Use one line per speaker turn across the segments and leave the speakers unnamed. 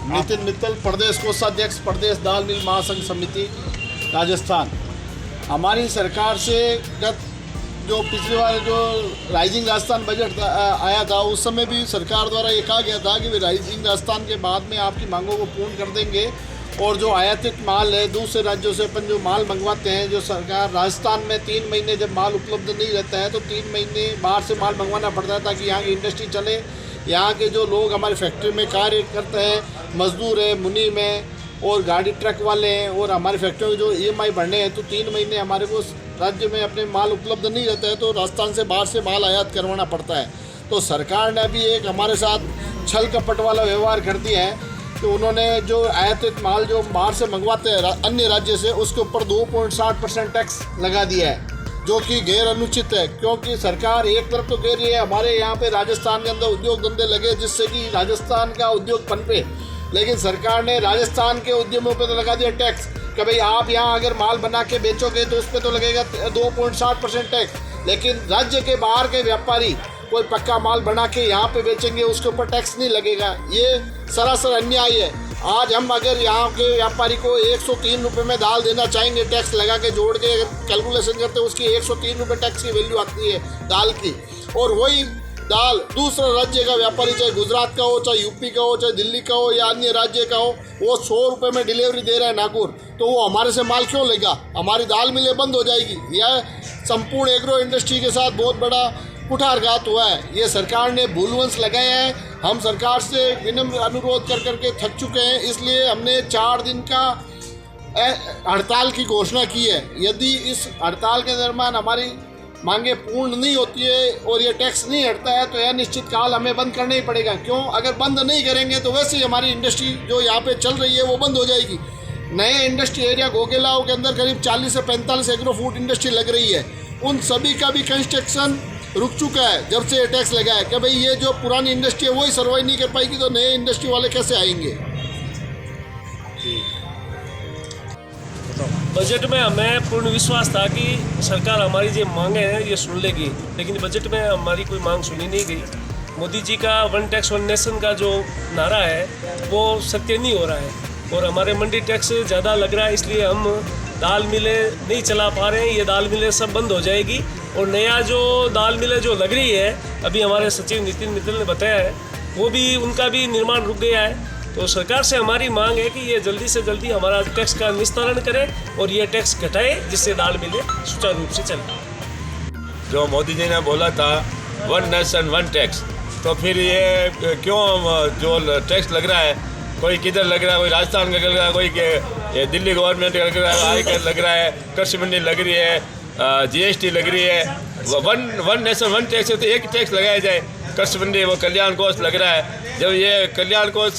नितिन मित्तल, प्रदेश कोषाध्यक्ष, प्रदेश दाल मिल महासंघ समिति राजस्थान। हमारी सरकार से जो पिछले बार जो राइजिंग राजस्थान बजट आया था, उस समय भी सरकार द्वारा ये कहा गया था कि वे राइजिंग राजस्थान के बाद में आपकी मांगों को पूर्ण कर देंगे। और जो आयातित माल है, दूसरे राज्यों से अपन जो माल मंगवाते हैं, जो सरकार राजस्थान में 3 महीने जब माल उपलब्ध नहीं रहता है तो 3 महीने बाहर से माल मंगवाना पड़ता है ताकि यहाँ की इंडस्ट्री चले। यहाँ के जो लोग हमारी फैक्ट्री में कार्य करते हैं, मजदूर है, मुनीम है और गाड़ी ट्रक वाले हैं, और हमारी फैक्ट्रियों में जो EMI भरने हैं, तो 3 महीने हमारे को राज्य में अपने माल उपलब्ध नहीं रहता है तो राजस्थान से बाहर से माल आयात करवाना पड़ता है। तो सरकार ने अभी एक हमारे साथ छल कपट वाला व्यवहार कर दिया है। तो उन्होंने जो आयातित माल जो बाहर से मंगवाते हैं अन्य राज्य से, उसके ऊपर 2.60% टैक्स लगा दिया है, जो कि गैर अनुचित है। क्योंकि सरकार एक तरफ तो कह रही है हमारे यहाँ पे राजस्थान के अंदर उद्योग धंधे लगे जिससे कि राजस्थान का उद्योग पनपे, लेकिन सरकार ने राजस्थान के उद्यमों पे तो लगा दिया टैक्स कि भाई आप यहाँ अगर माल बना के बेचोगे तो उस पर तो लगेगा 2.60% टैक्स, लेकिन राज्य के बाहर के व्यापारी कोई पक्का माल बना के यहाँ पे बेचेंगे उसके ऊपर टैक्स नहीं लगेगा। ये सरासर अन्याय है। आज हम अगर यहाँ के व्यापारी को 103 रुपये में दाल देना चाहेंगे, टैक्स लगा के जोड़ के कैलकुलेशन करते हैं, उसकी 103 रुपये टैक्स की वैल्यू आती है दाल की। और वही दाल दूसरा राज्य का व्यापारी, चाहे गुजरात का हो, चाहे यूपी का हो, चाहे दिल्ली का हो या अन्य राज्य का हो, वो 100 रुपये में डिलीवरी दे रहा है नागपुर, तो वो हमारे से माल क्यों लेगा? हमारी दाल मिलें बंद हो जाएगी। यह संपूर्ण एग्रो इंडस्ट्री के साथ बहुत बड़ा कुठारघात हुआ है। ये सरकार ने भूलवंश लगाया है। हम सरकार से विनम्र अनुरोध कर करके थक चुके हैं, इसलिए हमने 4 दिन का हड़ताल की घोषणा की है। यदि इस हड़ताल के दरमियान हमारी मांगे पूर्ण नहीं होती है और ये टैक्स नहीं हटता है तो यह निश्चित काल हमें बंद करना ही पड़ेगा। क्यों? अगर बंद नहीं करेंगे तो वैसे ही हमारी इंडस्ट्री जो यहाँ पे चल रही है वो बंद हो जाएगी। नए इंडस्ट्री एरिया गोगेलाओं के अंदर करीब 40 से 45 एग्रो फूड इंडस्ट्री लग रही है, उन सभी का भी कंस्ट्रक्शन रुक चुका है जब से ये टैक्स लगा है। कि भाई ये जो पुरानी इंडस्ट्री है वही सर्वाइव नहीं कर पाएगी तो नए इंडस्ट्री वाले कैसे आएंगे?
बजट में हमें पूर्ण विश्वास था कि सरकार हमारी जो मांगे हैं ये सुन लेगी, लेकिन बजट में हमारी कोई मांग सुनी नहीं गई। मोदी जी का 1 टैक्स 1 नेशन का जो नारा है वो सत्य नहीं हो रहा है और हमारे मंडी टैक्स ज़्यादा लग रहा है, इसलिए हम दाल मिलें नहीं चला पा रहे हैं। ये दाल मिलें सब बंद हो जाएगी और नया जो दाल मिलें जो लग रही है, अभी हमारे सचिव नितिन मित्तल ने बताया है, वो भी उनका भी निर्माण रुक गया है। तो सरकार से हमारी मांग है कि ये जल्दी से जल्दी हमारा टैक्स का निस्तारण करे और ये टैक्स घटाए जिससे दाल मिलें सुचारू रूप से चले।
जो मोदी जी ने बोला था 1 नेशन 1 टैक्स, तो फिर ये क्यों जो टैक्स लग रहा है, कोई किधर लग रहा है, कोई राजस्थान का लग रहा है, कोई दिल्ली गवर्नमेंट का लग रहा है, आयकर लग रहा है, कृषि मंडी लग रही है, GST लग रही है। 1 नेशन 1 टैक्स है तो एक टैक्स लगाया जाए। कृषि मंडी वो कल्याण कोष लग रहा है, जब ये कल्याण कोष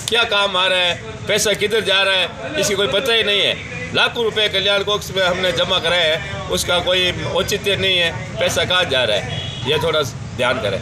क्या काम आ रहा है, पैसा किधर जा रहा है, इसकी कोई पता ही नहीं है। लाखों रुपए कल्याण कोष में हमने जमा कराए हैं, उसका कोई औचित्य नहीं है, पैसा कहाँ जा रहा है, ये थोड़ा ध्यान करें।